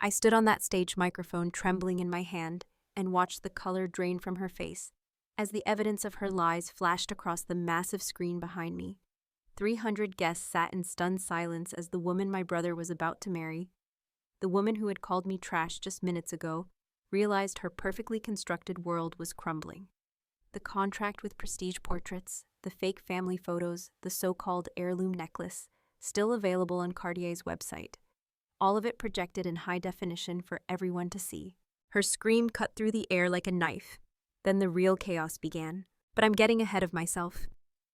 I stood on that stage microphone trembling in my hand and watched the color drain from her face as the evidence of her lies flashed across the massive screen behind me. 300 guests sat in stunned silence as the woman my brother was about to marry, the woman who had called me trash just minutes ago, realized her perfectly constructed world was crumbling. The contract with prestige portraits, the fake family photos, the so-called heirloom necklace, still available on Cartier's website. All of it projected in high definition for everyone to see. Her scream cut through the air like a knife. Then the real chaos began. But I'm getting ahead of myself.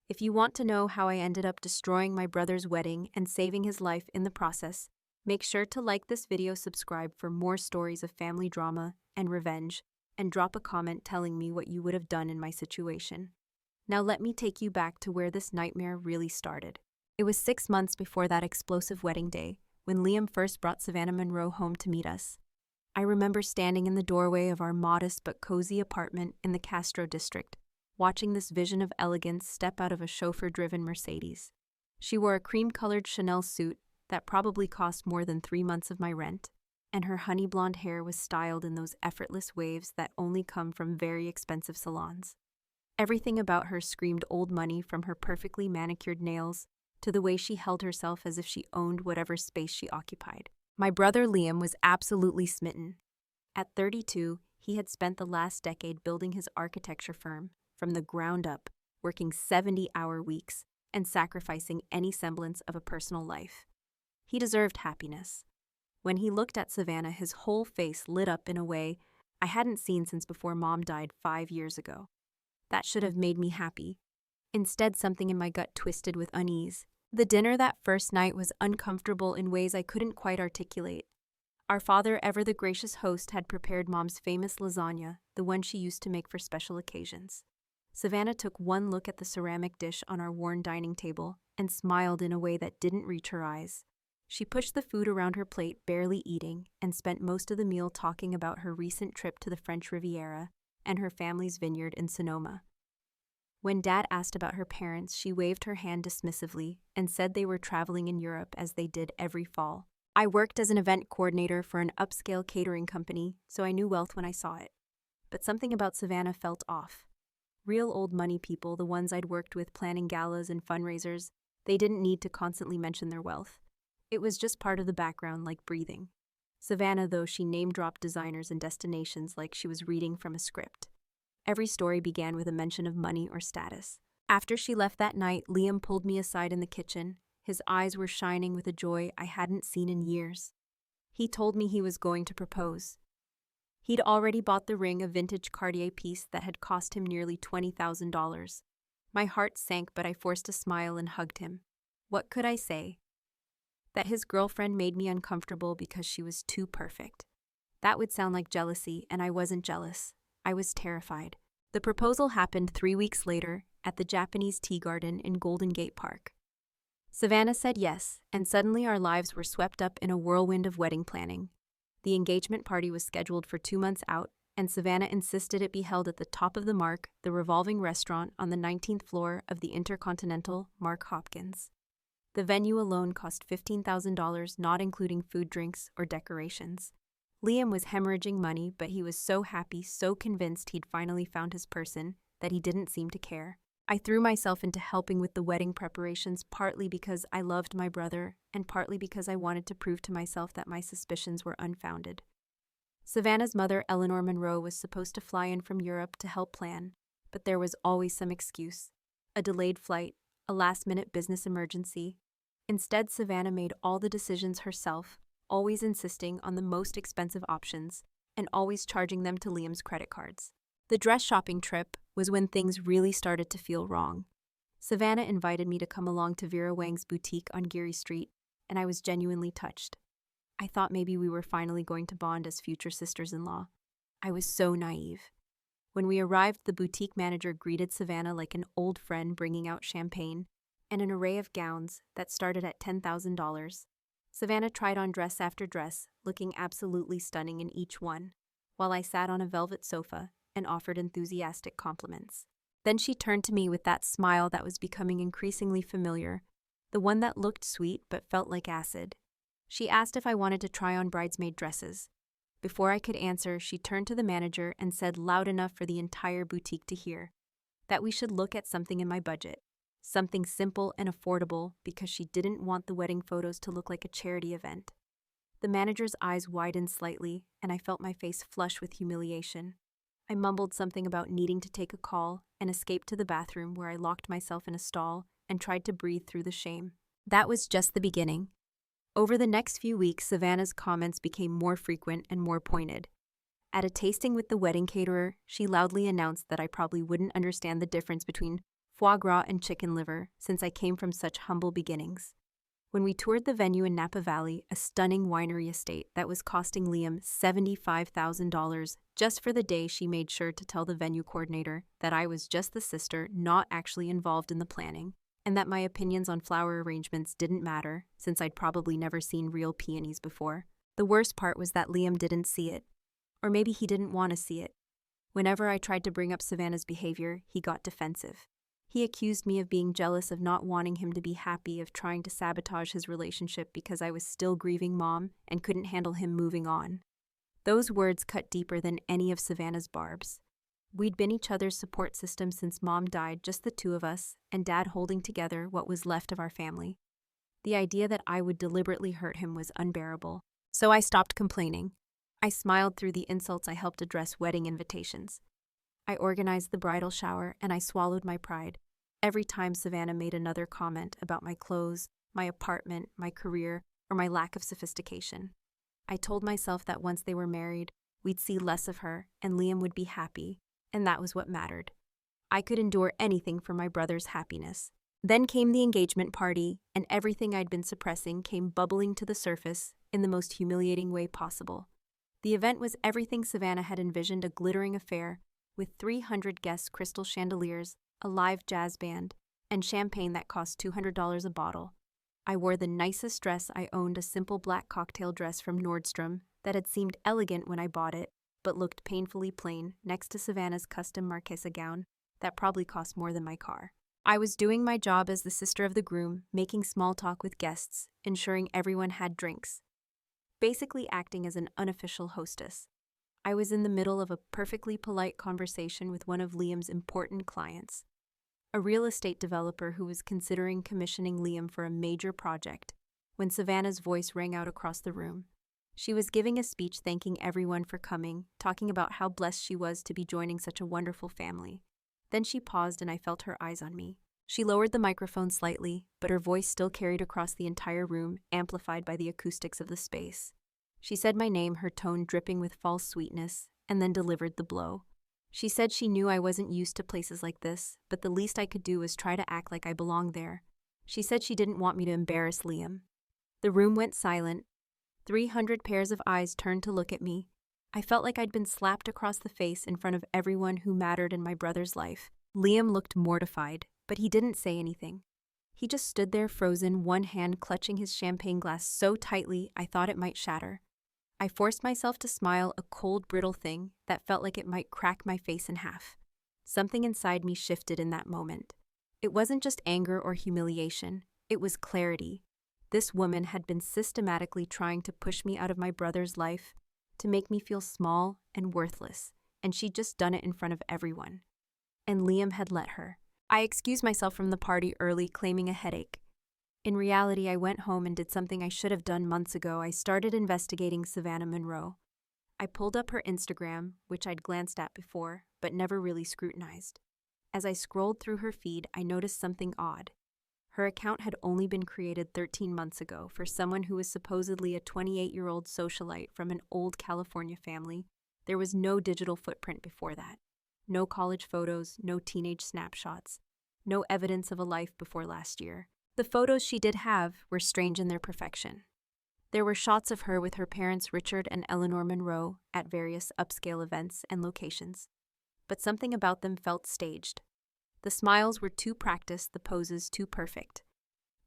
If you want to know how I ended up destroying my brother's wedding and saving his life in the process, make sure to like this video, subscribe for more stories of family drama and revenge, and drop a comment telling me what you would have done in my situation. Now let me take you back to where this nightmare really started. It was 6 months before that explosive wedding day, when Liam first brought Savannah Monroe home to meet us. I remember standing in the doorway of our modest but cozy apartment in the Castro district, watching this vision of elegance step out of a chauffeur-driven Mercedes. She wore a cream-colored Chanel suit that probably cost more than 3 months of my rent, and her honey blonde hair was styled in those effortless waves that only come from very expensive salons. Everything about her screamed old money, from her perfectly manicured nails to the way she held herself as if she owned whatever space she occupied. My brother Liam was absolutely smitten. At 32, he had spent the last decade building his architecture firm from the ground up, working 70-hour weeks and sacrificing any semblance of a personal life. He deserved happiness. When he looked at Savannah, his whole face lit up in a way I hadn't seen since before Mom died 5 years ago. That should have made me happy. Instead, something in my gut twisted with unease. The dinner that first night was uncomfortable in ways I couldn't quite articulate. Our father, ever the gracious host, had prepared Mom's famous lasagna, the one she used to make for special occasions. Savannah took one look at the ceramic dish on our worn dining table and smiled in a way that didn't reach her eyes. She pushed the food around her plate, barely eating, and spent most of the meal talking about her recent trip to the French Riviera and her family's vineyard in Sonoma. When Dad asked about her parents, she waved her hand dismissively and said they were traveling in Europe as they did every fall. I worked as an event coordinator for an upscale catering company, so I knew wealth when I saw it. But something about Savannah felt off. Real old money people, the ones I'd worked with planning galas and fundraisers, they didn't need to constantly mention their wealth. It was just part of the background, like breathing. Savannah, though, she name-dropped designers and destinations like she was reading from a script. Every story began with a mention of money or status. After she left that night, Liam pulled me aside in the kitchen. His eyes were shining with a joy I hadn't seen in years. He told me he was going to propose. He'd already bought the ring, a vintage Cartier piece that had cost him nearly $20,000. My heart sank, but I forced a smile and hugged him. What could I say? That his girlfriend made me uncomfortable because she was too perfect. That would sound like jealousy, and I wasn't jealous. I was terrified. The proposal happened 3 weeks later at the Japanese tea garden in Golden Gate Park. Savannah said yes, and suddenly our lives were swept up in a whirlwind of wedding planning. The engagement party was scheduled for 2 months out, and Savannah insisted it be held at the top of the Mark, the revolving restaurant on the 19th floor of the Intercontinental Mark Hopkins. The venue alone cost $15,000, not including food, drinks, or decorations. Liam was hemorrhaging money, but he was so happy, so convinced he'd finally found his person, that he didn't seem to care. I threw myself into helping with the wedding preparations, partly because I loved my brother, and partly because I wanted to prove to myself that my suspicions were unfounded. Savannah's mother, Eleanor Monroe, was supposed to fly in from Europe to help plan, but there was always some excuse. A delayed flight, a last-minute business emergency. Instead, Savannah made all the decisions herself, always insisting on the most expensive options, and always charging them to Liam's credit cards. The dress shopping trip was when things really started to feel wrong. Savannah invited me to come along to Vera Wang's boutique on Geary Street, and I was genuinely touched. I thought maybe we were finally going to bond as future sisters-in-law. I was so naive. When we arrived, the boutique manager greeted Savannah like an old friend, bringing out champagne and an array of gowns that started at $10,000. Savannah tried on dress after dress, looking absolutely stunning in each one, while I sat on a velvet sofa and offered enthusiastic compliments. Then she turned to me with that smile that was becoming increasingly familiar, the one that looked sweet but felt like acid. She asked if I wanted to try on bridesmaid dresses. Before I could answer, she turned to the manager and said loud enough for the entire boutique to hear that we should look at something in my budget, something simple and affordable, because she didn't want the wedding photos to look like a charity event. The manager's eyes widened slightly, and I felt my face flush with humiliation. I mumbled something about needing to take a call and escaped to the bathroom, where I locked myself in a stall and tried to breathe through the shame. That was just the beginning. Over the next few weeks, Savannah's comments became more frequent and more pointed. At a tasting with the wedding caterer, she loudly announced that I probably wouldn't understand the difference between foie gras and chicken liver, since I came from such humble beginnings. When we toured the venue in Napa Valley, a stunning winery estate that was costing Liam $75,000 just for the day, she made sure to tell the venue coordinator that I was just the sister, not actually involved in the planning, and that my opinions on flower arrangements didn't matter, since I'd probably never seen real peonies before. The worst part was that Liam didn't see it. Or maybe he didn't want to see it. Whenever I tried to bring up Savannah's behavior, he got defensive. He accused me of being jealous, of not wanting him to be happy, of trying to sabotage his relationship because I was still grieving Mom and couldn't handle him moving on. Those words cut deeper than any of Savannah's barbs. We'd been each other's support system since Mom died, just the two of us, and Dad holding together what was left of our family. The idea that I would deliberately hurt him was unbearable, so I stopped complaining. I smiled through the insults. I helped address wedding invitations. I organized the bridal shower, and I swallowed my pride every time Savannah made another comment about my clothes, my apartment, my career, or my lack of sophistication. I told myself that once they were married, we'd see less of her, and Liam would be happy, and that was what mattered. I could endure anything for my brother's happiness. Then came the engagement party, and everything I'd been suppressing came bubbling to the surface in the most humiliating way possible. The event was everything Savannah had envisioned: a glittering affair with 300 guests, crystal chandeliers, a live jazz band, and champagne that cost $200 a bottle. I wore the nicest dress I owned, a simple black cocktail dress from Nordstrom that had seemed elegant when I bought it, but looked painfully plain next to Savannah's custom Marquesa gown that probably cost more than my car. I was doing my job as the sister of the groom, making small talk with guests, ensuring everyone had drinks, basically acting as an unofficial hostess. I was in the middle of a perfectly polite conversation with one of Liam's important clients, a real estate developer who was considering commissioning Liam for a major project, when Savannah's voice rang out across the room. She was giving a speech thanking everyone for coming, talking about how blessed she was to be joining such a wonderful family. Then she paused, and I felt her eyes on me. She lowered the microphone slightly, but her voice still carried across the entire room, amplified by the acoustics of the space. She said my name, her tone dripping with false sweetness, and then delivered the blow. She said she knew I wasn't used to places like this, but the least I could do was try to act like I belonged there. She said she didn't want me to embarrass Liam. The room went silent. 300 pairs of eyes turned to look at me. I felt like I'd been slapped across the face in front of everyone who mattered in my brother's life. Liam looked mortified, but he didn't say anything. He just stood there frozen, one hand clutching his champagne glass so tightly I thought it might shatter. I forced myself to smile, a cold, brittle thing that felt like it might crack my face in half. Something inside me shifted in that moment. It wasn't just anger or humiliation, it was clarity. This woman had been systematically trying to push me out of my brother's life, to make me feel small and worthless, and she'd just done it in front of everyone. And Liam had let her. I excused myself from the party early, claiming a headache. In reality, I went home and did something I should have done months ago. I started investigating Savannah Monroe. I pulled up her Instagram, which I'd glanced at before, but never really scrutinized. As I scrolled through her feed, I noticed something odd. Her account had only been created 13 months ago for someone who was supposedly a 28-year-old socialite from an old California family. There was no digital footprint before that. No college photos, no teenage snapshots, no evidence of a life before last year. The photos she did have were strange in their perfection. There were shots of her with her parents Richard and Eleanor Monroe at various upscale events and locations. But something about them felt staged. The smiles were too practiced, the poses too perfect.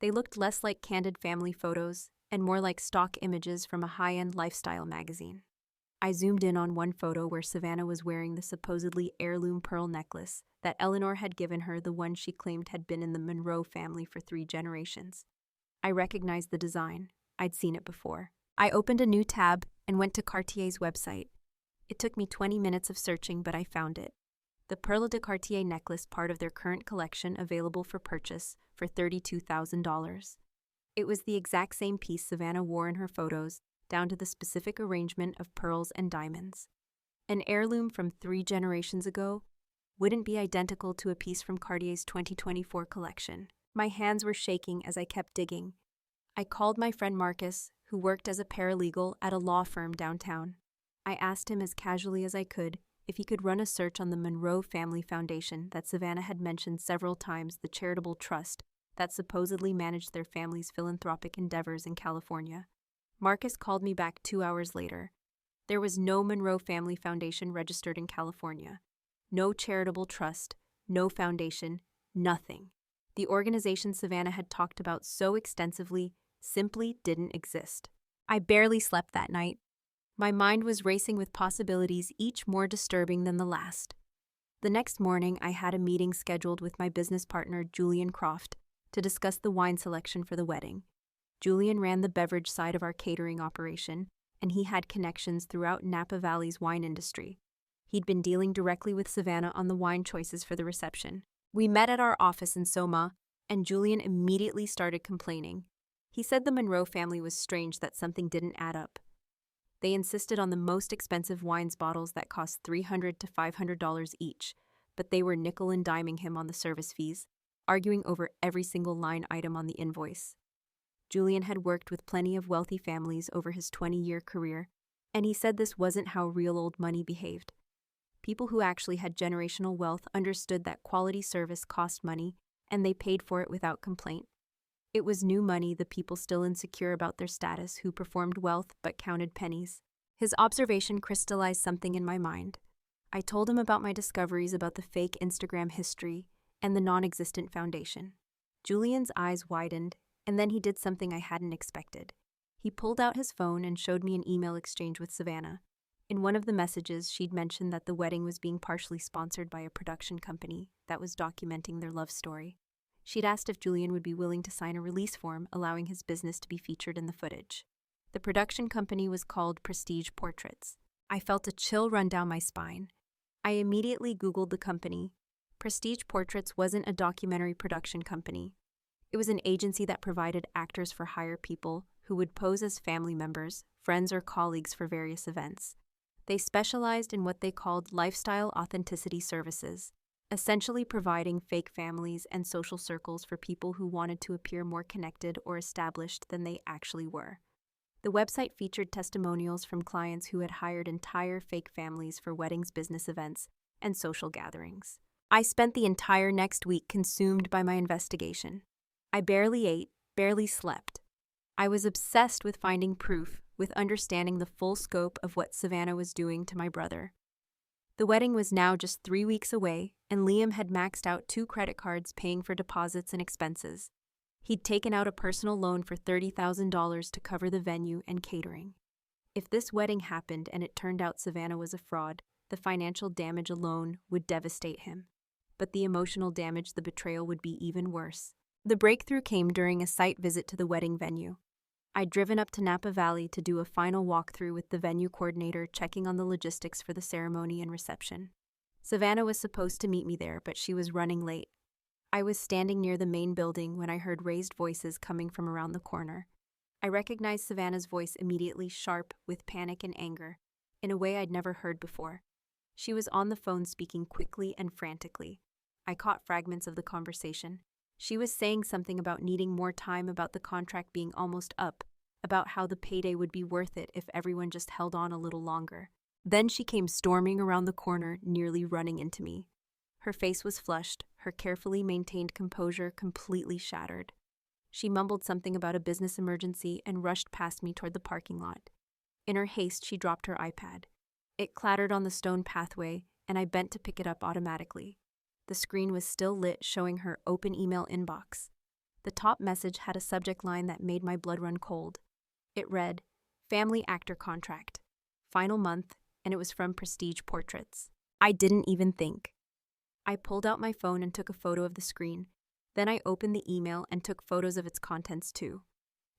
They looked less like candid family photos and more like stock images from a high-end lifestyle magazine. I zoomed in on one photo where Savannah was wearing the supposedly heirloom pearl necklace that Eleanor had given her, the one she claimed had been in the Monroe family for 3 generations. I recognized the design. I'd seen it before. I opened a new tab and went to Cartier's website. It took me 20 minutes of searching, but I found it. The Perle de Cartier necklace, part of their current collection, available for purchase for $32,000. It was the exact same piece Savannah wore in her photos, down to the specific arrangement of pearls and diamonds. An heirloom from 3 generations ago wouldn't be identical to a piece from Cartier's 2024 collection. My hands were shaking as I kept digging. I called my friend Marcus, who worked as a paralegal at a law firm downtown. I asked him as casually as I could if he could run a search on the Monroe Family Foundation that Savannah had mentioned several times, the charitable trust that supposedly managed their family's philanthropic endeavors in California. Marcus called me back 2 hours later. There was no Monroe Family Foundation registered in California. No charitable trust, no foundation, nothing. The organization Savannah had talked about so extensively simply didn't exist. I barely slept that night. My mind was racing with possibilities, each more disturbing than the last. The next morning, I had a meeting scheduled with my business partner, Julian Croft, to discuss the wine selection for the wedding. Julian ran the beverage side of our catering operation, and he had connections throughout Napa Valley's wine industry. He'd been dealing directly with Savannah on the wine choices for the reception. We met at our office in Soma, and Julian immediately started complaining. He said the Monroe family was strange, that something didn't add up. They insisted on the most expensive wines bottles that cost $300 to $500 each, but they were nickel and diming him on the service fees, arguing over every single line item on the invoice. Julian had worked with plenty of wealthy families over his 20-year career, and he said this wasn't how real old money behaved. People who actually had generational wealth understood that quality service cost money, and they paid for it without complaint. It was new money, the people still insecure about their status who performed wealth but counted pennies. His observation crystallized something in my mind. I told him about my discoveries about the fake Instagram history and the non-existent foundation. Julian's eyes widened, and then he did something I hadn't expected. He pulled out his phone and showed me an email exchange with Savannah. In one of the messages, she'd mentioned that the wedding was being partially sponsored by a production company that was documenting their love story. She'd asked if Julian would be willing to sign a release form allowing his business to be featured in the footage. The production company was called Prestige Portraits. I felt a chill run down my spine. I immediately Googled the company. Prestige Portraits wasn't a documentary production company. It was an agency that provided actors for hire people who would pose as family members, friends, or colleagues for various events. They specialized in what they called lifestyle authenticity services, essentially providing fake families and social circles for people who wanted to appear more connected or established than they actually were. The website featured testimonials from clients who had hired entire fake families for weddings, business events, and social gatherings. I spent the entire next week consumed by my investigation. I barely ate, barely slept. I was obsessed with finding proof, with understanding the full scope of what Savannah was doing to my brother. The wedding was now just 3 weeks away, and Liam had maxed out 2 credit cards paying for deposits and expenses. He'd taken out a personal loan for $30,000 to cover the venue and catering. If this wedding happened and it turned out Savannah was a fraud, the financial damage alone would devastate him. But the emotional damage, the betrayal, would be even worse. The breakthrough came during a site visit to the wedding venue. I'd driven up to Napa Valley to do a final walkthrough with the venue coordinator, checking on the logistics for the ceremony and reception. Savannah was supposed to meet me there, but she was running late. I was standing near the main building when I heard raised voices coming from around the corner. I recognized Savannah's voice immediately, sharp with panic and anger, in a way I'd never heard before. She was on the phone speaking quickly and frantically. I caught fragments of the conversation. She was saying something about needing more time, about the contract being almost up, about how the payday would be worth it if everyone just held on a little longer. Then she came storming around the corner, nearly running into me. Her face was flushed, her carefully maintained composure completely shattered. She mumbled something about a business emergency and rushed past me toward the parking lot. In her haste, she dropped her iPad. It clattered on the stone pathway, and I bent to pick it up automatically. The screen was still lit, showing her open email inbox. The top message had a subject line that made my blood run cold. It read, "Family Actor Contract. Final month," and it was from Prestige Portraits. I didn't even think. I pulled out my phone and took a photo of the screen. Then I opened the email and took photos of its contents too.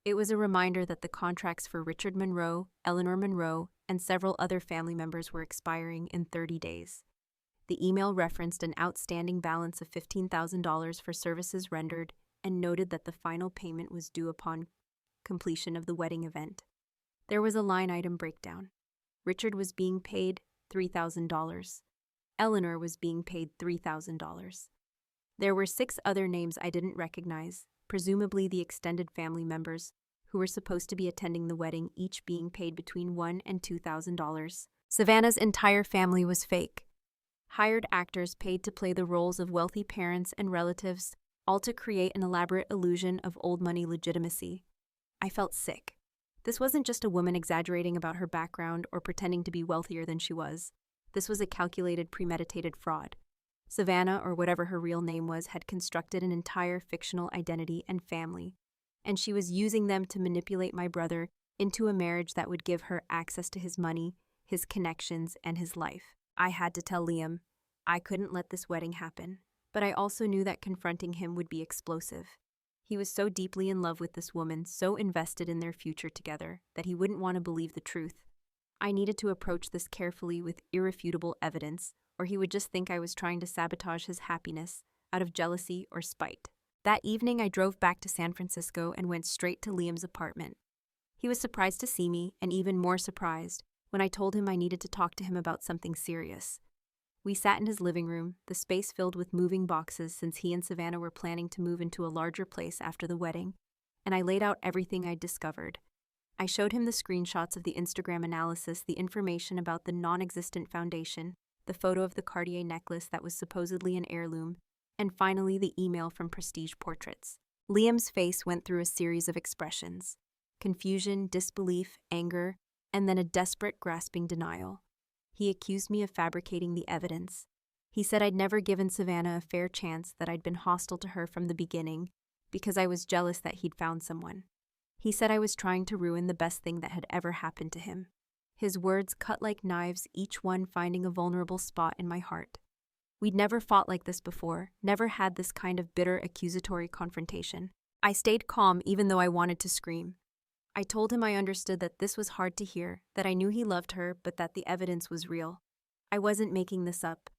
It was a reminder that the contracts for Richard Monroe, Eleanor Monroe, and several other family members were expiring in 30 days. The email referenced an outstanding balance of $15,000 for services rendered and noted that the final payment was due upon completion of the wedding event. There was a line item breakdown. Richard was being paid $3,000. Eleanor was being paid $3,000. There were 6 other names I didn't recognize, presumably the extended family members, who were supposed to be attending the wedding, each being paid between $1,000 and $2,000. Savannah's entire family was fake. Hired actors paid to play the roles of wealthy parents and relatives, all to create an elaborate illusion of old money legitimacy. I felt sick. This wasn't just a woman exaggerating about her background or pretending to be wealthier than she was. This was a calculated, premeditated fraud. Savannah, or whatever her real name was, had constructed an entire fictional identity and family, and she was using them to manipulate my brother into a marriage that would give her access to his money, his connections, and his life. I had to tell Liam. I couldn't let this wedding happen, but I also knew that confronting him would be explosive. He was so deeply in love with this woman, so invested in their future together, that he wouldn't want to believe the truth. I needed to approach this carefully with irrefutable evidence, or he would just think I was trying to sabotage his happiness out of jealousy or spite. That evening, I drove back to San Francisco and went straight to Liam's apartment. He was surprised to see me, and even more surprised when I told him I needed to talk to him about something serious. We sat in his living room, the space filled with moving boxes since he and Savannah were planning to move into a larger place after the wedding, and I laid out everything I'd discovered. I showed him the screenshots of the Instagram analysis, the information about the non-existent foundation, the photo of the Cartier necklace that was supposedly an heirloom, and finally the email from Prestige Portraits. Liam's face went through a series of expressions: confusion, disbelief, anger, and then a desperate, grasping denial. He accused me of fabricating the evidence. He said I'd never given Savannah a fair chance, that I'd been hostile to her from the beginning because I was jealous that he'd found someone. He said I was trying to ruin the best thing that had ever happened to him. His words cut like knives, each one finding a vulnerable spot in my heart. We'd never fought like this before, never had this kind of bitter, accusatory confrontation. I stayed calm even though I wanted to scream. I told him I understood that this was hard to hear, that I knew he loved her, but that the evidence was real. I wasn't making this up.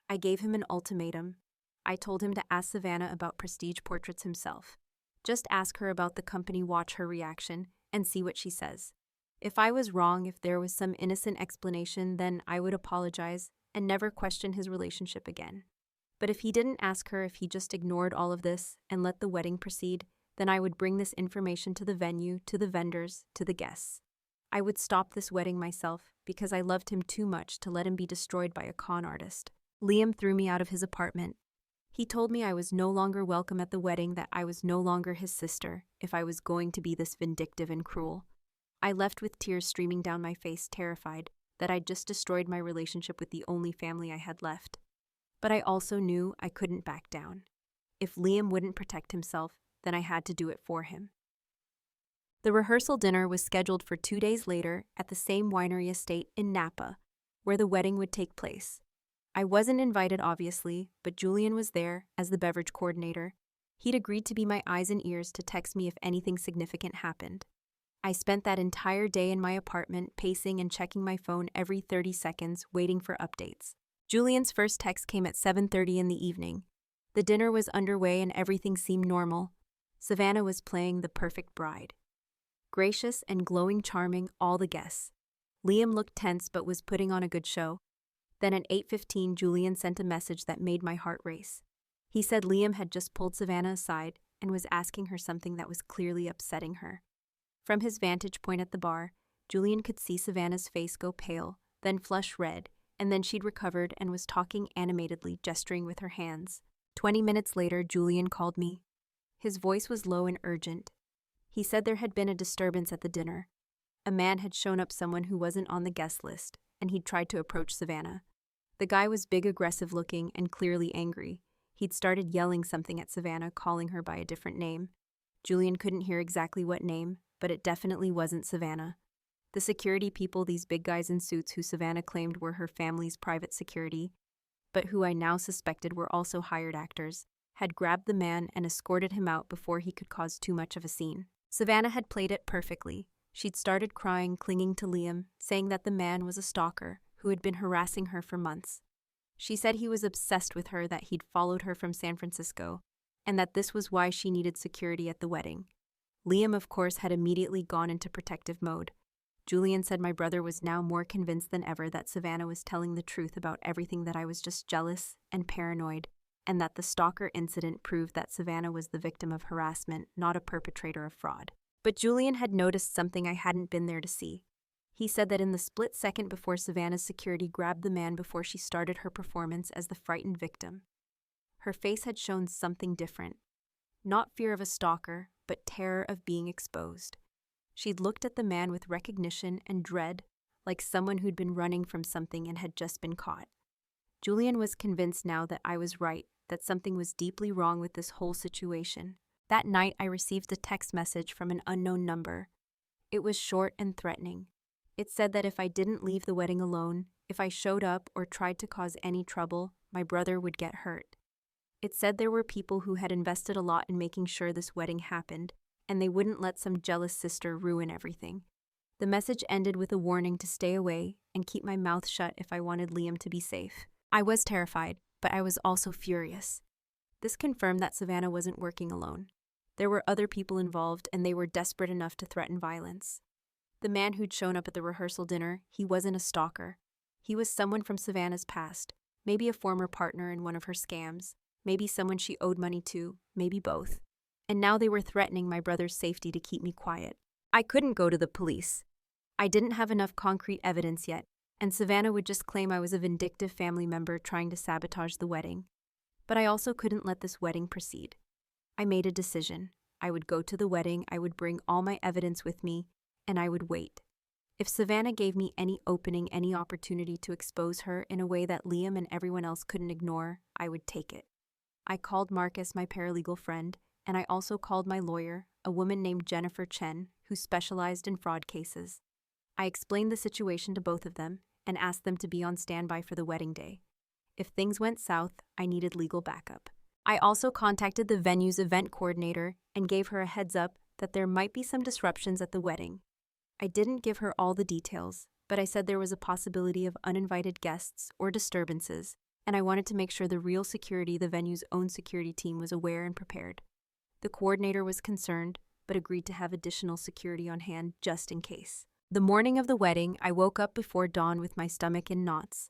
I gave him an ultimatum. I told him to ask Savannah about Prestige Portraits himself. Just ask her about the company, watch her reaction, and see what she says. If I was wrong, if there was some innocent explanation, then I would apologize and never question his relationship again. But if he didn't ask her, if he just ignored all of this and let the wedding proceed, then I would bring this information to the venue, to the vendors, to the guests. I would stop this wedding myself because I loved him too much to let him be destroyed by a con artist. Liam threw me out of his apartment. He told me I was no longer welcome at the wedding, that I was no longer his sister, if I was going to be this vindictive and cruel. I left with tears streaming down my face, terrified that I'd just destroyed my relationship with the only family I had left. But I also knew I couldn't back down. If Liam wouldn't protect himself, then I had to do it for him. The rehearsal dinner was scheduled for 2 days later at the same winery estate in Napa, where the wedding would take place. I wasn't invited, obviously, but Julian was there as the beverage coordinator. He'd agreed to be my eyes and ears, to text me if anything significant happened. I spent that entire day in my apartment, pacing and checking my phone every 30 seconds, waiting for updates. Julian's first text came at 7:30 in the evening. The dinner was underway and everything seemed normal. Savannah was playing the perfect bride. Gracious and glowing, charming, all the guests. Liam looked tense but was putting on a good show. Then at 8:15, Julian sent a message that made my heart race. He said Liam had just pulled Savannah aside and was asking her something that was clearly upsetting her. From his vantage point at the bar, Julian could see Savannah's face go pale, then flush red, and then she'd recovered and was talking animatedly, gesturing with her hands. 20 minutes later, Julian called me. His voice was low and urgent. He said there had been a disturbance at the dinner. A man had shown up, someone who wasn't on the guest list, and he'd tried to approach Savannah. The guy was big, aggressive looking, and clearly angry. He'd started yelling something at Savannah, calling her by a different name. Julian couldn't hear exactly what name, but it definitely wasn't Savannah. The security people, these big guys in suits who Savannah claimed were her family's private security, but who I now suspected were also hired actors, had grabbed the man and escorted him out before he could cause too much of a scene. Savannah had played it perfectly. She'd started crying, clinging to Liam, saying that the man was a stalker who had been harassing her for months. She said he was obsessed with her, that he'd followed her from San Francisco, and that this was why she needed security at the wedding. Liam, of course, had immediately gone into protective mode. Julian said my brother was now more convinced than ever that Savannah was telling the truth about everything, that I was just jealous and paranoid, and that the stalker incident proved that Savannah was the victim of harassment, not a perpetrator of fraud. But Julian had noticed something I hadn't been there to see. He said that in the split second before Savannah's security grabbed the man before she started her performance as the frightened victim, her face had shown something different. Not fear of a stalker, but terror of being exposed. She'd looked at the man with recognition and dread, like someone who'd been running from something and had just been caught. Julian was convinced now that I was right, that something was deeply wrong with this whole situation. That night, I received a text message from an unknown number. It was short and threatening. It said that if I didn't leave the wedding alone, if I showed up or tried to cause any trouble, my brother would get hurt. It said there were people who had invested a lot in making sure this wedding happened, and they wouldn't let some jealous sister ruin everything. The message ended with a warning to stay away and keep my mouth shut if I wanted Liam to be safe. I was terrified, but I was also furious. This confirmed that Savannah wasn't working alone. There were other people involved, and they were desperate enough to threaten violence. The man who'd shown up at the rehearsal dinner, he wasn't a stalker. He was someone from Savannah's past, maybe a former partner in one of her scams, maybe someone she owed money to, maybe both. And now they were threatening my brother's safety to keep me quiet. I couldn't go to the police. I didn't have enough concrete evidence yet, and Savannah would just claim I was a vindictive family member trying to sabotage the wedding. But I also couldn't let this wedding proceed. I made a decision. I would go to the wedding, I would bring all my evidence with me, and I would wait. If Savannah gave me any opening, any opportunity to expose her in a way that Liam and everyone else couldn't ignore, I would take it. I called Marcus, my paralegal friend, and I also called my lawyer, a woman named Jennifer Chen, who specialized in fraud cases. I explained the situation to both of them and asked them to be on standby for the wedding day. If things went south, I needed legal backup. I also contacted the venue's event coordinator and gave her a heads up that there might be some disruptions at the wedding. I didn't give her all the details, but I said there was a possibility of uninvited guests or disturbances, and I wanted to make sure the real security, the venue's own security team, was aware and prepared. The coordinator was concerned, but agreed to have additional security on hand just in case. The morning of the wedding, I woke up before dawn with my stomach in knots.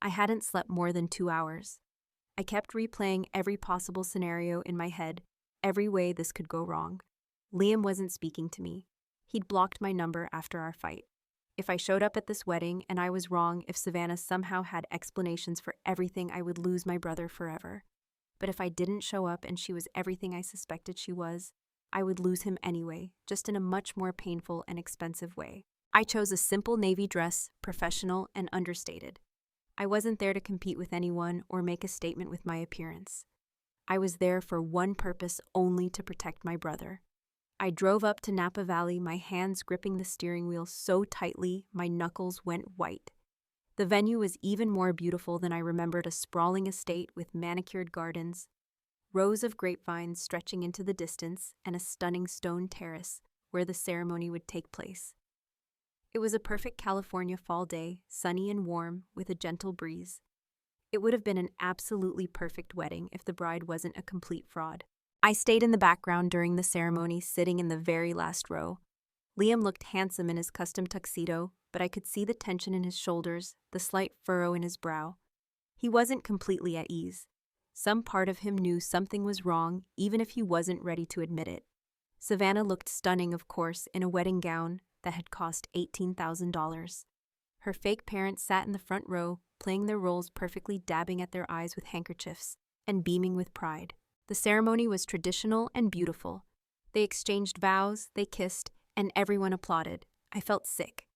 I hadn't slept more than 2 hours. I kept replaying every possible scenario in my head, every way this could go wrong. Liam wasn't speaking to me. He'd blocked my number after our fight. If I showed up at this wedding and I was wrong, if Savannah somehow had explanations for everything, I would lose my brother forever. But if I didn't show up and she was everything I suspected she was, I would lose him anyway, just in a much more painful and expensive way. I chose a simple navy dress, professional and understated. I wasn't there to compete with anyone or make a statement with my appearance. I was there for one purpose only: to protect my brother. I drove up to Napa Valley, my hands gripping the steering wheel so tightly my knuckles went white. The venue was even more beautiful than I remembered: a sprawling estate with manicured gardens, rows of grapevines stretching into the distance, and a stunning stone terrace where the ceremony would take place. It was a perfect California fall day, sunny and warm, with a gentle breeze. It would have been an absolutely perfect wedding if the bride wasn't a complete fraud. I stayed in the background during the ceremony, sitting in the very last row. Liam looked handsome in his custom tuxedo, but I could see the tension in his shoulders, the slight furrow in his brow. He wasn't completely at ease. Some part of him knew something was wrong, even if he wasn't ready to admit it. Savannah looked stunning, of course, in a wedding gown that had cost $18,000. Her fake parents sat in the front row, playing their roles perfectly, dabbing at their eyes with handkerchiefs and beaming with pride. The ceremony was traditional and beautiful. They exchanged vows, they kissed, and everyone applauded. I felt sick.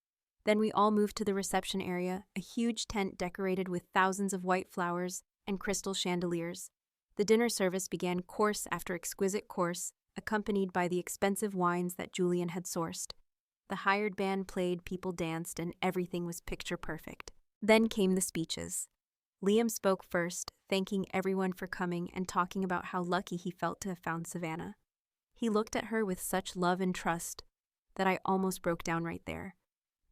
Then we all moved to the reception area, a huge tent decorated with thousands of white flowers and crystal chandeliers. The dinner service began, course after exquisite course, accompanied by the expensive wines that Julian had sourced. The hired band played, people danced, and everything was picture perfect. Then came the speeches. Liam spoke first, thanking everyone for coming and talking about how lucky he felt to have found Savannah. He looked at her with such love and trust that I almost broke down right there.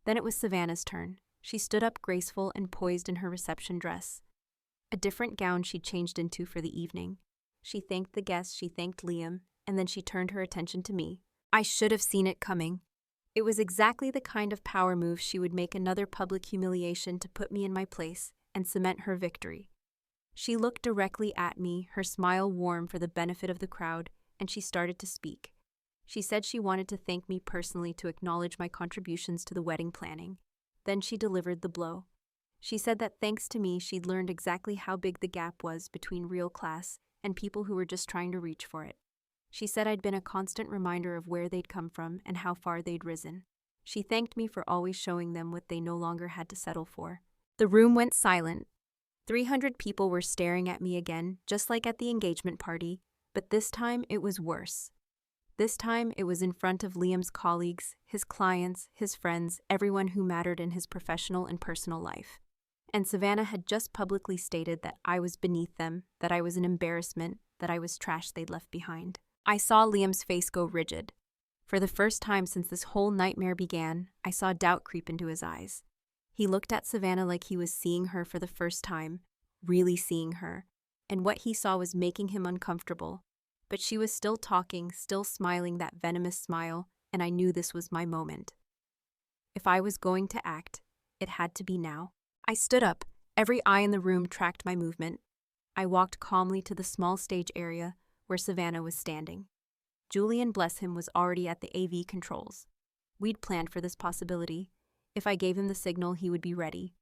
Then it was Savannah's turn. She stood up graceful and poised in her reception dress, a different gown she'd changed into for the evening. She thanked the guests, she thanked Liam, and then she turned her attention to me. I should have seen it coming. It was exactly the kind of power move she would make, another public humiliation to put me in my place and cement her victory. She looked directly at me, her smile warm for the benefit of the crowd, and she started to speak. She said she wanted to thank me personally to acknowledge my contributions to the wedding planning. Then she delivered the blow. She said that thanks to me, she'd learned exactly how big the gap was between real class and people who were just trying to reach for it. She said I'd been a constant reminder of where they'd come from and how far they'd risen. She thanked me for always showing them what they no longer had to settle for. The room went silent. 300 people were staring at me again, just like at the engagement party, but this time it was worse. This time it was in front of Liam's colleagues, his clients, his friends, everyone who mattered in his professional and personal life. And Savannah had just publicly stated that I was beneath them, that I was an embarrassment, that I was trash they'd left behind. I saw Liam's face go rigid. For the first time since this whole nightmare began, I saw doubt creep into his eyes. He looked at Savannah like he was seeing her for the first time, really seeing her, and what he saw was making him uncomfortable. But she was still talking, still smiling that venomous smile, and I knew this was my moment. If I was going to act, it had to be now. I stood up. Every eye in the room tracked my movement. I walked calmly to the small stage area where Savannah was standing. Julian, bless him, was already at the AV controls. We'd planned for this possibility. If I gave him the signal, he would be ready.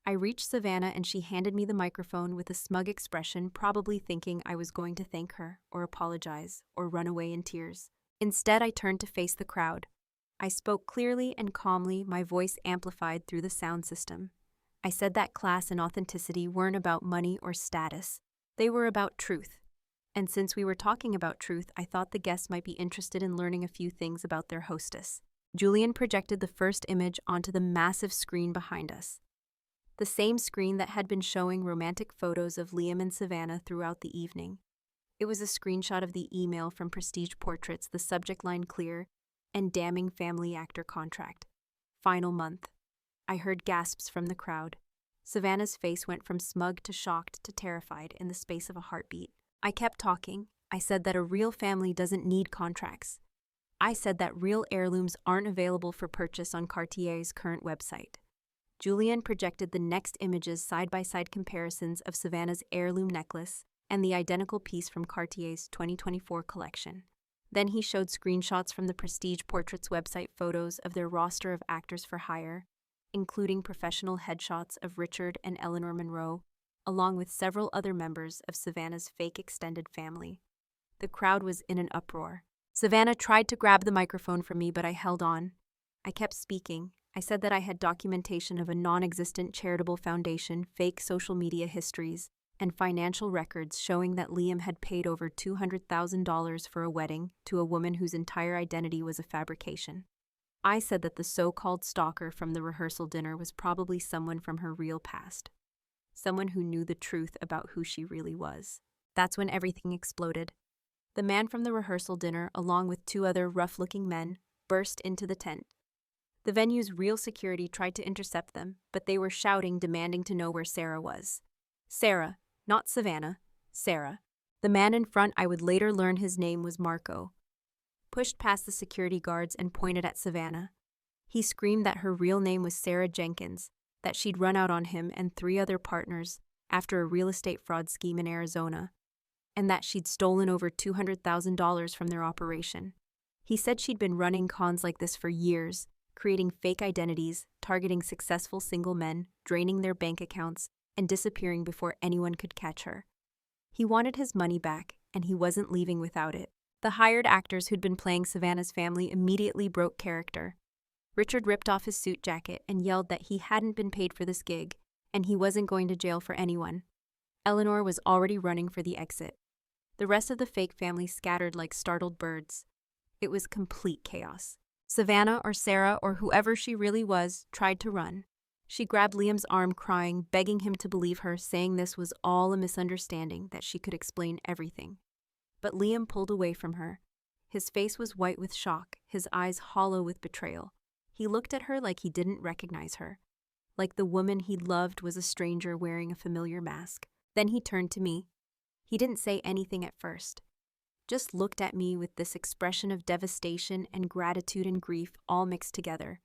I reached Savannah and she handed me the microphone with a smug expression, probably thinking I was going to thank her, or apologize, or run away in tears. Instead, I turned to face the crowd. I spoke clearly and calmly, my voice amplified through the sound system. I said that class and authenticity weren't about money or status. They were about truth. And since we were talking about truth, I thought the guests might be interested in learning a few things about their hostess. Julian projected the first image onto the massive screen behind us. The same screen that had been showing romantic photos of Liam and Savannah throughout the evening. It was a screenshot of the email from Prestige Portraits, the subject line clear, and damning family actor contract. Final month. I heard gasps from the crowd. Savannah's face went from smug to shocked to terrified in the space of a heartbeat. I kept talking. I said that a real family doesn't need contracts. I said that real heirlooms aren't available for purchase on Cartier's current website. Julian projected the next images, side-by-side comparisons of Savannah's heirloom necklace and the identical piece from Cartier's 2024 collection. Then he showed screenshots from the Prestige Portraits website, photos of their roster of actors for hire, including professional headshots of Richard and Eleanor Monroe, along with several other members of Savannah's fake extended family. The crowd was in an uproar. Savannah tried to grab the microphone from me, but I held on. I kept speaking. I said that I had documentation of a non-existent charitable foundation, fake social media histories, and financial records showing that Liam had paid over $200,000 for a wedding to a woman whose entire identity was a fabrication. I said that the so-called stalker from the rehearsal dinner was probably someone from her real past. Someone who knew the truth about who she really was. That's when everything exploded. The man from the rehearsal dinner, along with two other rough-looking men, burst into the tent. The venue's real security tried to intercept them, but they were shouting, demanding to know where Sarah was. Sarah, not Savannah, Sarah. The man in front, I would later learn his name was Marco, pushed past the security guards and pointed at Savannah. He screamed that her real name was Sarah Jenkins, that she'd run out on him and 3 other partners after a real estate fraud scheme in Arizona, and that she'd stolen over $200,000 from their operation. He said she'd been running cons like this for years, creating fake identities, targeting successful single men, draining their bank accounts, and disappearing before anyone could catch her. He wanted his money back, and he wasn't leaving without it. The hired actors who'd been playing Savannah's family immediately broke character. Richard ripped off his suit jacket and yelled that he hadn't been paid for this gig, and he wasn't going to jail for anyone. Eleanor was already running for the exit. The rest of the fake family scattered like startled birds. It was complete chaos. Savannah or Sarah or whoever she really was tried to run. She grabbed Liam's arm, crying, begging him to believe her, saying this was all a misunderstanding, that she could explain everything. But Liam pulled away from her. His face was white with shock, his eyes hollow with betrayal. He looked at her like he didn't recognize her, like the woman he loved was a stranger wearing a familiar mask. Then he turned to me. He didn't say anything at first, just looked at me with this expression of devastation and gratitude and grief all mixed together.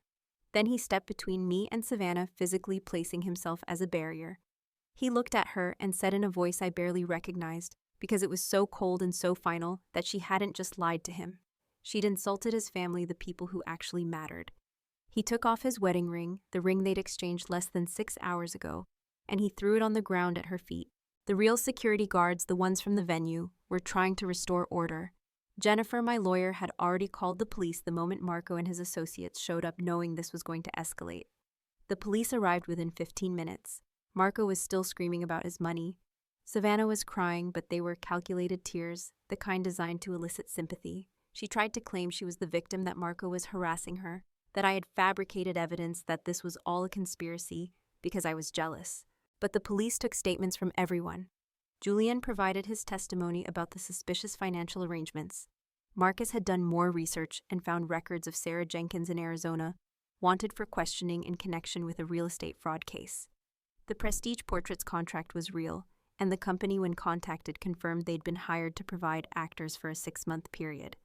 Then he stepped between me and Savannah, physically placing himself as a barrier. He looked at her and said in a voice I barely recognized, because it was so cold and so final, that she hadn't just lied to him. She'd insulted his family, the people who actually mattered. He took off his wedding ring, the ring they'd exchanged less than 6 hours ago, and he threw it on the ground at her feet. The real security guards, the ones from the venue, were trying to restore order. Jennifer, my lawyer, had already called the police the moment Marco and his associates showed up, knowing this was going to escalate. The police arrived within 15 minutes. Marco was still screaming about his money. Savannah was crying, but they were calculated tears, the kind designed to elicit sympathy. She tried to claim she was the victim, that Marco was harassing her, that I had fabricated evidence, that this was all a conspiracy because I was jealous. But the police took statements from everyone. Julian provided his testimony about the suspicious financial arrangements. Marcus had done more research and found records of Sarah Jenkins in Arizona, wanted for questioning in connection with a real estate fraud case. The Prestige Portraits contract was real, and the company, when contacted, confirmed they'd been hired to provide actors for a 6-month period.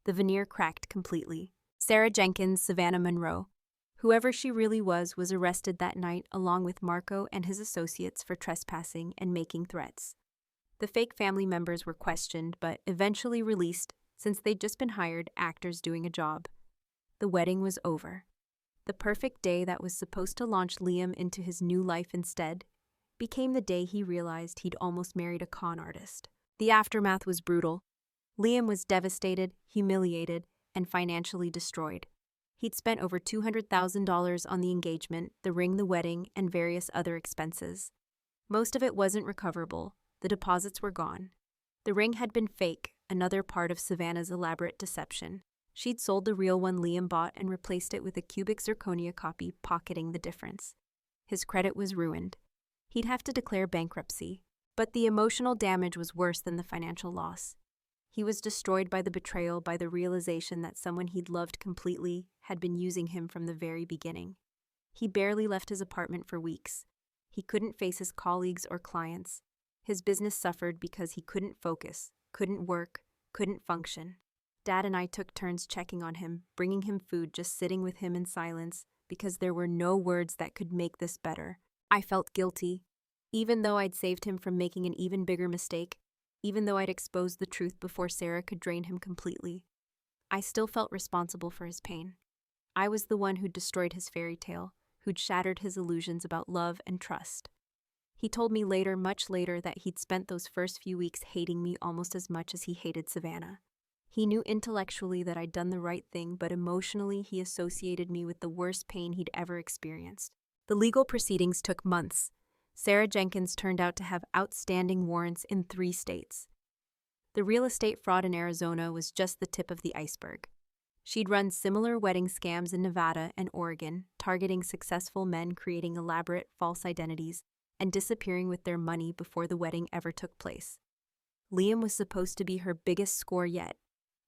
The veneer cracked completely. Sarah Jenkins, Savannah Monroe, whoever she really was arrested that night along with Marco and his associates for trespassing and making threats. The fake family members were questioned but eventually released since they'd just been hired actors doing a job. The wedding was over. The perfect day that was supposed to launch Liam into his new life instead became the day he realized he'd almost married a con artist. The aftermath was brutal. Liam was devastated, humiliated, and financially destroyed. He'd spent over $200,000 on the engagement, the ring, the wedding, and various other expenses. Most of it wasn't recoverable. The deposits were gone. The ring had been fake, another part of Savannah's elaborate deception. She'd sold the real one Liam bought and replaced it with a cubic zirconia copy, pocketing the difference. His credit was ruined. He'd have to declare bankruptcy. But the emotional damage was worse than the financial loss. He was destroyed by the betrayal, by the realization that someone he'd loved completely had been using him from the very beginning. He barely left his apartment for weeks. He couldn't face his colleagues or clients. His business suffered because he couldn't focus, couldn't work, couldn't function. Dad and I took turns checking on him, bringing him food, just sitting with him in silence, because there were no words that could make this better. I felt guilty. Even though I'd saved him from making an even bigger mistake, even though I'd exposed the truth before Sarah could drain him completely, I still felt responsible for his pain. I was the one who'd destroyed his fairy tale, who'd shattered his illusions about love and trust. He told me later, much later, that he'd spent those first few weeks hating me almost as much as he hated Savannah. He knew intellectually that I'd done the right thing, but emotionally he associated me with the worst pain he'd ever experienced. The legal proceedings took months. Sarah Jenkins turned out to have outstanding warrants in 3 states. The real estate fraud in Arizona was just the tip of the iceberg. She'd run similar wedding scams in Nevada and Oregon, targeting successful men, creating elaborate false identities, and disappearing with their money before the wedding ever took place. Liam was supposed to be her biggest score yet.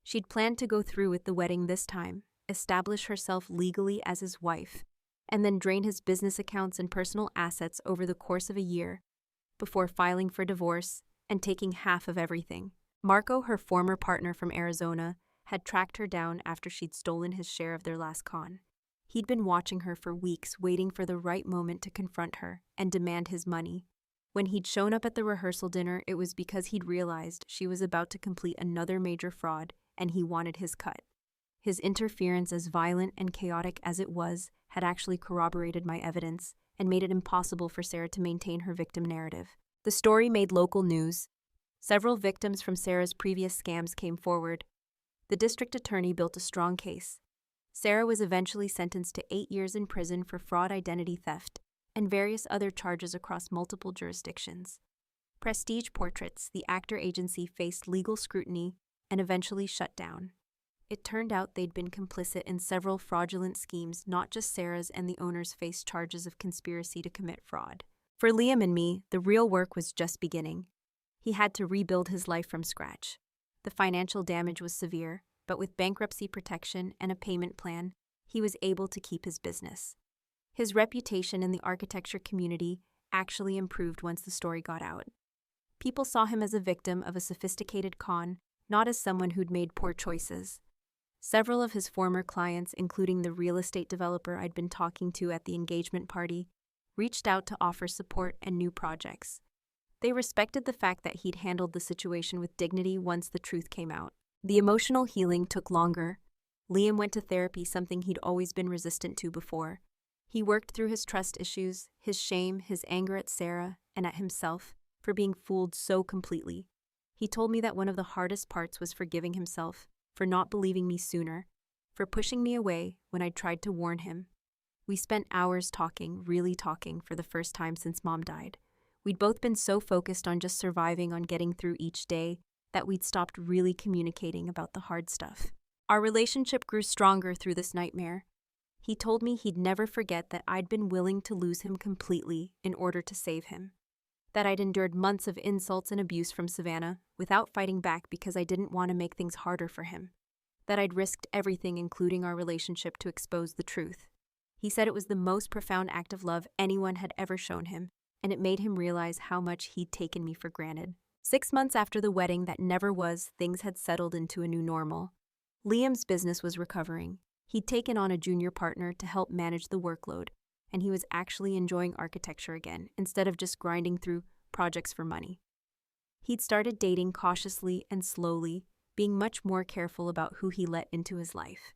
She'd planned to go through with the wedding this time, establish herself legally as his wife, and then drain his business accounts and personal assets over the course of a year, before filing for divorce and taking half of everything. Marco, her former partner from Arizona, had tracked her down after she'd stolen his share of their last con. He'd been watching her for weeks, waiting for the right moment to confront her and demand his money. When he'd shown up at the rehearsal dinner, it was because he'd realized she was about to complete another major fraud, and he wanted his cut. His interference, as violent and chaotic as it was, had actually corroborated my evidence and made it impossible for Sarah to maintain her victim narrative. The story made local news. Several victims from Sarah's previous scams came forward. The district attorney built a strong case. Sarah was eventually sentenced to 8 years in prison for fraud, identity theft, and various other charges across multiple jurisdictions. Prestige Portraits, the actor agency, faced legal scrutiny and eventually shut down. It turned out they'd been complicit in several fraudulent schemes. Not just Sarah's, and the owners faced charges of conspiracy to commit fraud. For Liam and me, the real work was just beginning. He had to rebuild his life from scratch. The financial damage was severe. but with bankruptcy protection and a payment plan, he was able to keep his business. His reputation in the architecture community actually improved once the story got out. People saw him as a victim of a sophisticated con, not as someone who'd made poor choices. Several of his former clients, including the real estate developer I'd been talking to at the engagement party, reached out to offer support and new projects. They respected the fact that he'd handled the situation with dignity once the truth came out. The emotional healing took longer. Liam went to therapy, something he'd always been resistant to before. He worked through his trust issues, his shame, his anger at Sarah and at himself for being fooled so completely. He told me that one of the hardest parts was forgiving himself for not believing me sooner, for pushing me away when I tried to warn him. We spent hours talking, really talking, for the first time since Mom died. We'd both been so focused on just surviving, on getting through each day, that we'd stopped really communicating about the hard stuff. Our relationship grew stronger through this nightmare. He told me he'd never forget that I'd been willing to lose him completely in order to save him. That I'd endured months of insults and abuse from Savannah without fighting back because I didn't want to make things harder for him. That I'd risked everything, including our relationship, to expose the truth. He said it was the most profound act of love anyone had ever shown him, and it made him realize how much he'd taken me for granted. 6 months after the wedding that never was, things had settled into a new normal. Liam's business was recovering. He'd taken on a junior partner to help manage the workload, and he was actually enjoying architecture again, instead of just grinding through projects for money. He'd started dating cautiously and slowly, being much more careful about who he let into his life.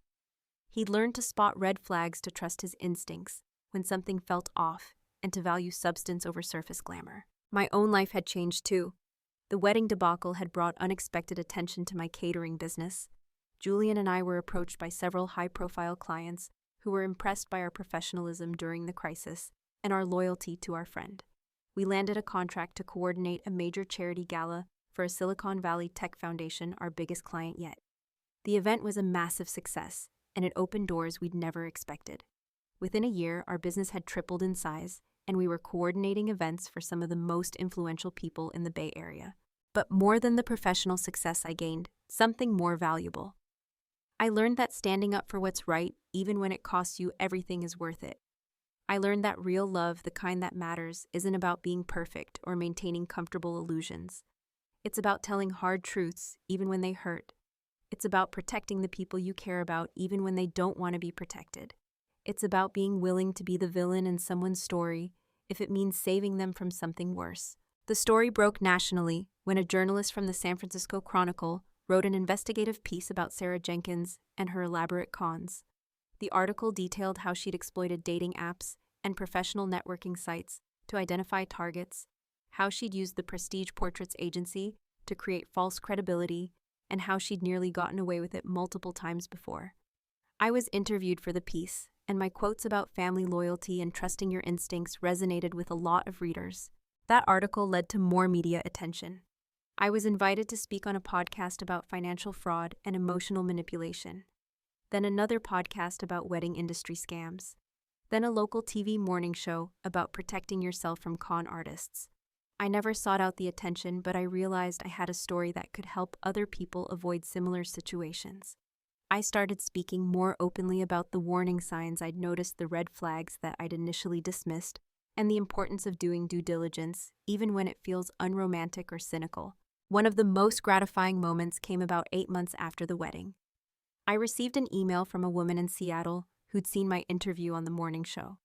He'd learned to spot red flags, to trust his instincts when something felt off, and to value substance over surface glamour. My own life had changed too. The wedding debacle had brought unexpected attention to my catering business. Julian and I were approached by several high-profile clients who were impressed by our professionalism during the crisis and our loyalty to our friend. We landed a contract to coordinate a major charity gala for a Silicon Valley tech foundation, our biggest client yet. The event was a massive success, and it opened doors we'd never expected. Within a year, our business had tripled in size, and we were coordinating events for some of the most influential people in the Bay Area. But more than the professional success I gained, something more valuable. I learned that standing up for what's right, even when it costs you everything, is worth it. I learned that real love, the kind that matters, isn't about being perfect or maintaining comfortable illusions. It's about telling hard truths, even when they hurt. It's about protecting the people you care about, even when they don't want to be protected. It's about being willing to be the villain in someone's story, if it means saving them from something worse. The story broke nationally when a journalist from the San Francisco Chronicle wrote an investigative piece about Sarah Jenkins and her elaborate cons. The article detailed how she'd exploited dating apps and professional networking sites to identify targets, how she'd used the Prestige Portraits agency to create false credibility, and how she'd nearly gotten away with it multiple times before. I was interviewed for the piece, and my quotes about family loyalty and trusting your instincts resonated with a lot of readers. That article led to more media attention. I was invited to speak on a podcast about financial fraud and emotional manipulation. Then another podcast about wedding industry scams. Then a local TV morning show about protecting yourself from con artists. I never sought out the attention, but I realized I had a story that could help other people avoid similar situations. I started speaking more openly about the warning signs I'd noticed, the red flags that I'd initially dismissed, and the importance of doing due diligence, even when it feels unromantic or cynical. One of the most gratifying moments came about 8 months after the wedding. I received an email from a woman in Seattle who'd seen my interview on the morning show.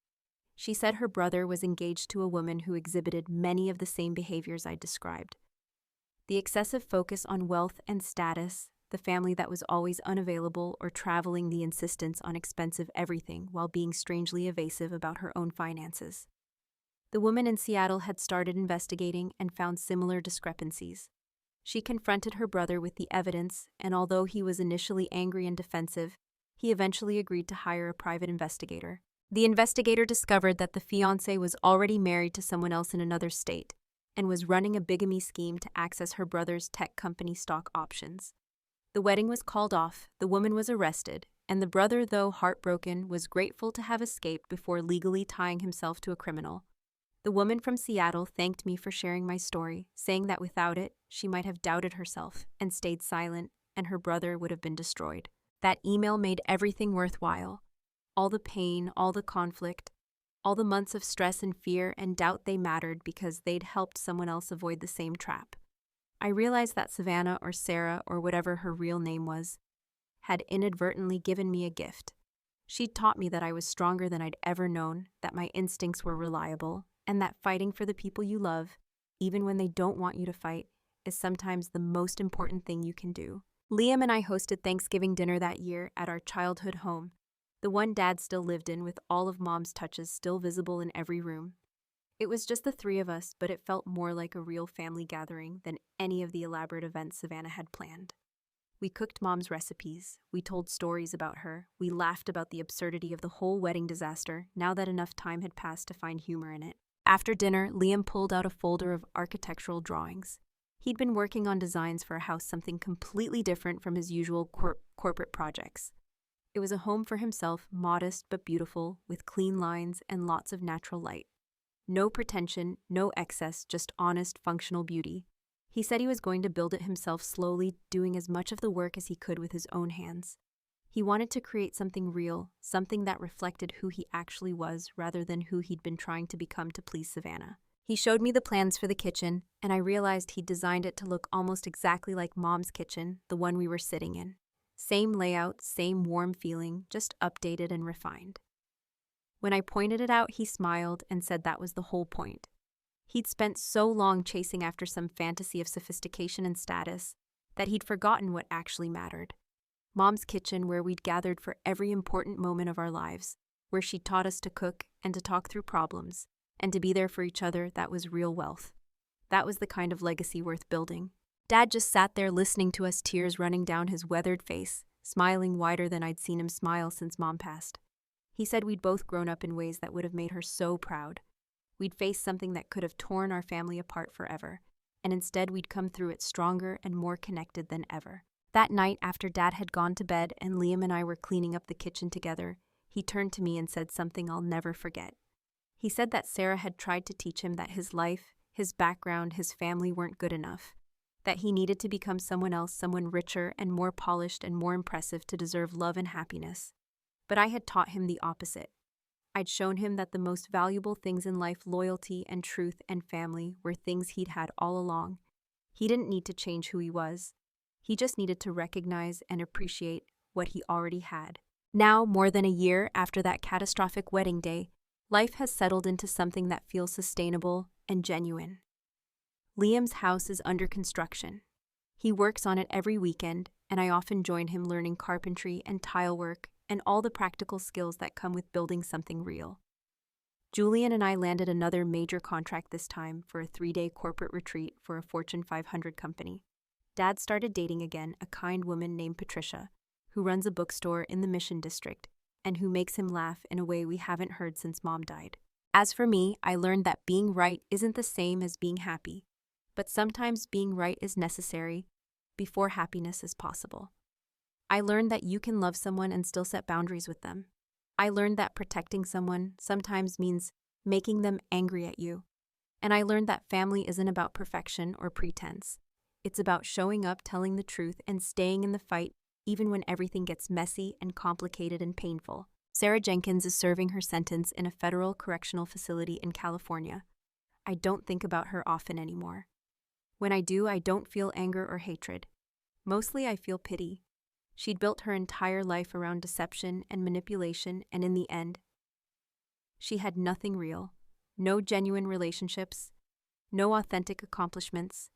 She said her brother was engaged to a woman who exhibited many of the same behaviors I described. The excessive focus on wealth and status, the family that was always unavailable or traveling, the insistence on expensive everything while being strangely evasive about her own finances. The woman in Seattle had started investigating and found similar discrepancies. She confronted her brother with the evidence, and although he was initially angry and defensive, he eventually agreed to hire a private investigator. The investigator discovered that the fiancé was already married to someone else in another state and was running a bigamy scheme to access her brother's tech company stock options. The wedding was called off, the woman was arrested, and the brother, though heartbroken, was grateful to have escaped before legally tying himself to a criminal. The woman from Seattle thanked me for sharing my story, saying that without it, she might have doubted herself and stayed silent, and her brother would have been destroyed. That email made everything worthwhile. All the pain, all the conflict, all the months of stress and fear and doubt, they mattered because they'd helped someone else avoid the same trap. I realized that Savannah, or Sarah, or whatever her real name was, had inadvertently given me a gift. She'd taught me that I was stronger than I'd ever known, that my instincts were reliable, and that fighting for the people you love, even when they don't want you to fight, is sometimes the most important thing you can do. Liam and I hosted Thanksgiving dinner that year at our childhood home, the one Dad still lived in, with all of Mom's touches still visible in every room. It was just the three of us, but it felt more like a real family gathering than any of the elaborate events Savannah had planned. We cooked Mom's recipes, we told stories about her, we laughed about the absurdity of the whole wedding disaster now that enough time had passed to find humor in it. After dinner, Liam pulled out a folder of architectural drawings. He'd been working on designs for a house, something completely different from his usual corporate projects. It was a home for himself, modest but beautiful, with clean lines and lots of natural light. No pretension, no excess, just honest, functional beauty. He said he was going to build it himself slowly, doing as much of the work as he could with his own hands. He wanted to create something real, something that reflected who he actually was rather than who he'd been trying to become to please Savannah. He showed me the plans for the kitchen, and I realized he'd designed it to look almost exactly like Mom's kitchen, the one we were sitting in. Same layout, same warm feeling, just updated and refined. When I pointed it out, he smiled and said that was the whole point. He'd spent so long chasing after some fantasy of sophistication and status that he'd forgotten what actually mattered. Mom's kitchen, where we'd gathered for every important moment of our lives, where she taught us to cook and to talk through problems, and to be there for each other, that was real wealth. That was the kind of legacy worth building. Dad just sat there listening to us, tears running down his weathered face, smiling wider than I'd seen him smile since Mom passed. He said we'd both grown up in ways that would have made her so proud. We'd faced something that could have torn our family apart forever, and instead we'd come through it stronger and more connected than ever. That night, after Dad had gone to bed and Liam and I were cleaning up the kitchen together, he turned to me and said something I'll never forget. He said that Sarah had tried to teach him that his life, his background, his family weren't good enough, that he needed to become someone else, someone richer and more polished and more impressive to deserve love and happiness. But I had taught him the opposite. I'd shown him that the most valuable things in life, loyalty and truth and family, were things he'd had all along. He didn't need to change who he was. He just needed to recognize and appreciate what he already had. Now, more than a year after that catastrophic wedding day, life has settled into something that feels sustainable and genuine. Liam's house is under construction. He works on it every weekend, and I often join him learning carpentry and tile work and all the practical skills that come with building something real. Julian and I landed another major contract this time for a 3-day corporate retreat for a Fortune 500 company. Dad started dating again a kind woman named Patricia, who runs a bookstore in the Mission District and who makes him laugh in a way we haven't heard since Mom died. As for me, I learned that being right isn't the same as being happy, but sometimes being right is necessary before happiness is possible. I learned that you can love someone and still set boundaries with them. I learned that protecting someone sometimes means making them angry at you. And I learned that family isn't about perfection or pretense. It's about showing up, telling the truth, and staying in the fight even when everything gets messy and complicated and painful. Sarah Jenkins is serving her sentence in a federal correctional facility in California. I don't think about her often anymore. When I do, I don't feel anger or hatred. Mostly I feel pity. She'd built her entire life around deception and manipulation, and in the end, she had nothing real, no genuine relationships, no authentic accomplishments,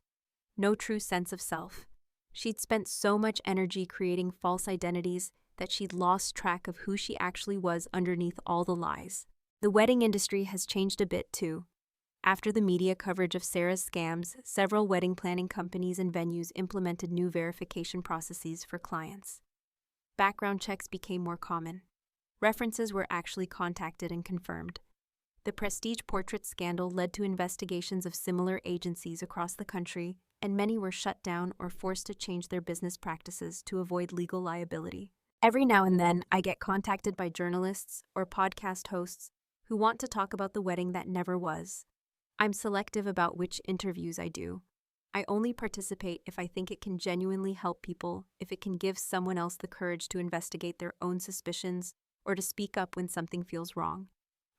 no true sense of self. She'd spent so much energy creating false identities that she'd lost track of who she actually was underneath all the lies. The wedding industry has changed a bit too. After the media coverage of Sarah's scams, several wedding planning companies and venues implemented new verification processes for clients. Background checks became more common. References were actually contacted and confirmed. The Prestige Portrait scandal led to investigations of similar agencies across the country, and many were shut down or forced to change their business practices to avoid legal liability. Every now and then, I get contacted by journalists or podcast hosts who want to talk about the wedding that never was. I'm selective about which interviews I do. I only participate if I think it can genuinely help people, if it can give someone else the courage to investigate their own suspicions or to speak up when something feels wrong.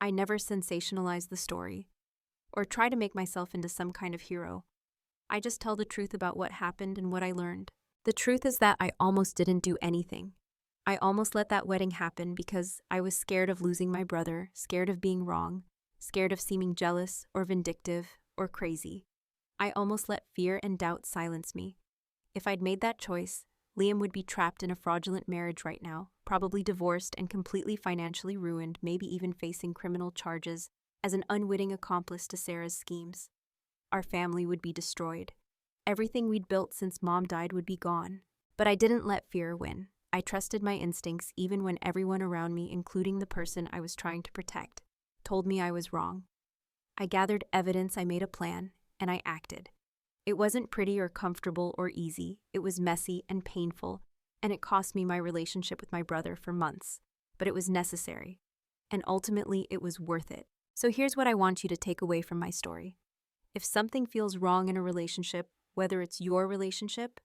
I never sensationalize the story or try to make myself into some kind of hero. I just tell the truth about what happened and what I learned. The truth is that I almost didn't do anything. I almost let that wedding happen because I was scared of losing my brother, scared of being wrong, scared of seeming jealous or vindictive or crazy. I almost let fear and doubt silence me. If I'd made that choice, Liam would be trapped in a fraudulent marriage right now, probably divorced and completely financially ruined, maybe even facing criminal charges as an unwitting accomplice to Sarah's schemes. Our family would be destroyed. Everything we'd built since Mom died would be gone. But I didn't let fear win. I trusted my instincts even when everyone around me, including the person I was trying to protect, told me I was wrong. I gathered evidence, I made a plan, and I acted. It wasn't pretty or comfortable or easy. It was messy and painful, and it cost me my relationship with my brother for months. But it was necessary, and ultimately it was worth it. So here's what I want you to take away from my story. If something feels wrong in a relationship, whether it's your relationship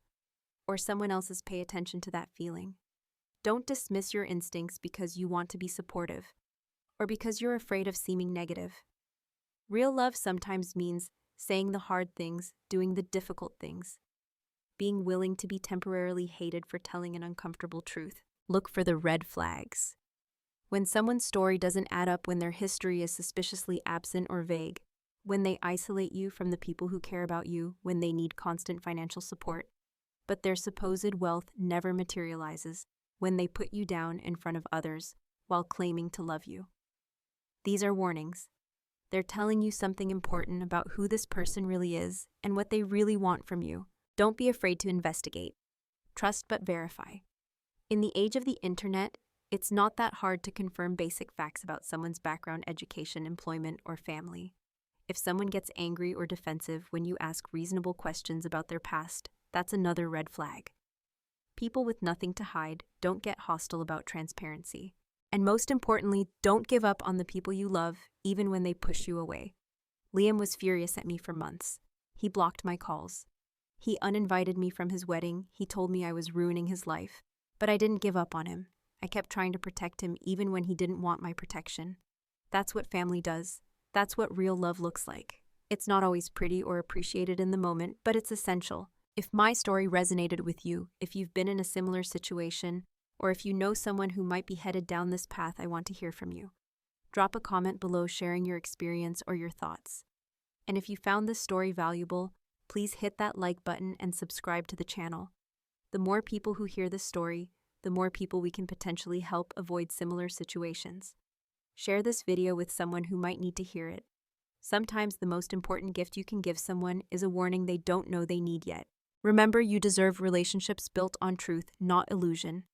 or someone else's, pay attention to that feeling. Don't dismiss your instincts because you want to be supportive or because you're afraid of seeming negative. Real love sometimes means saying the hard things, doing the difficult things, being willing to be temporarily hated for telling an uncomfortable truth. Look for the red flags. When someone's story doesn't add up, when their history is suspiciously absent or vague, when they isolate you from the people who care about you, when they need constant financial support, but their supposed wealth never materializes, when they put you down in front of others while claiming to love you. These are warnings. They're telling you something important about who this person really is and what they really want from you. Don't be afraid to investigate. Trust but verify. In the age of the internet, it's not that hard to confirm basic facts about someone's background, education, employment, or family. If someone gets angry or defensive when you ask reasonable questions about their past, that's another red flag. People with nothing to hide don't get hostile about transparency. And most importantly, don't give up on the people you love, even when they push you away. Liam was furious at me for months. He blocked my calls. He uninvited me from his wedding. He told me I was ruining his life. But I didn't give up on him. I kept trying to protect him even when he didn't want my protection. That's what family does. That's what real love looks like. It's not always pretty or appreciated in the moment, but it's essential. If my story resonated with you, if you've been in a similar situation, or if you know someone who might be headed down this path, I want to hear from you. Drop a comment below sharing your experience or your thoughts. And if you found this story valuable, please hit that like button and subscribe to the channel. The more people who hear this story, the more people we can potentially help avoid similar situations. Share this video with someone who might need to hear it. Sometimes the most important gift you can give someone is a warning they don't know they need yet. Remember, you deserve relationships built on truth, not illusion.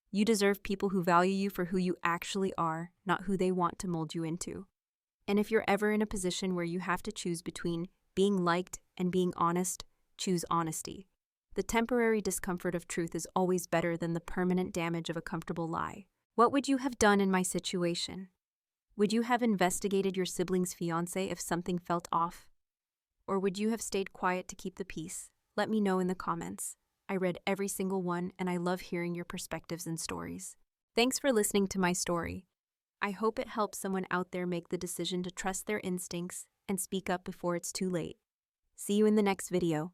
You deserve people who value you for who you actually are, not who they want to mold you into. And if you're ever in a position where you have to choose between being liked and being honest, choose honesty. The temporary discomfort of truth is always better than the permanent damage of a comfortable lie. What would you have done in my situation? Would you have investigated your sibling's fiancé if something felt off? Or would you have stayed quiet to keep the peace? Let me know in the comments. I read every single one, and I love hearing your perspectives and stories. Thanks for listening to my story. I hope it helps someone out there make the decision to trust their instincts and speak up before it's too late. See you in the next video.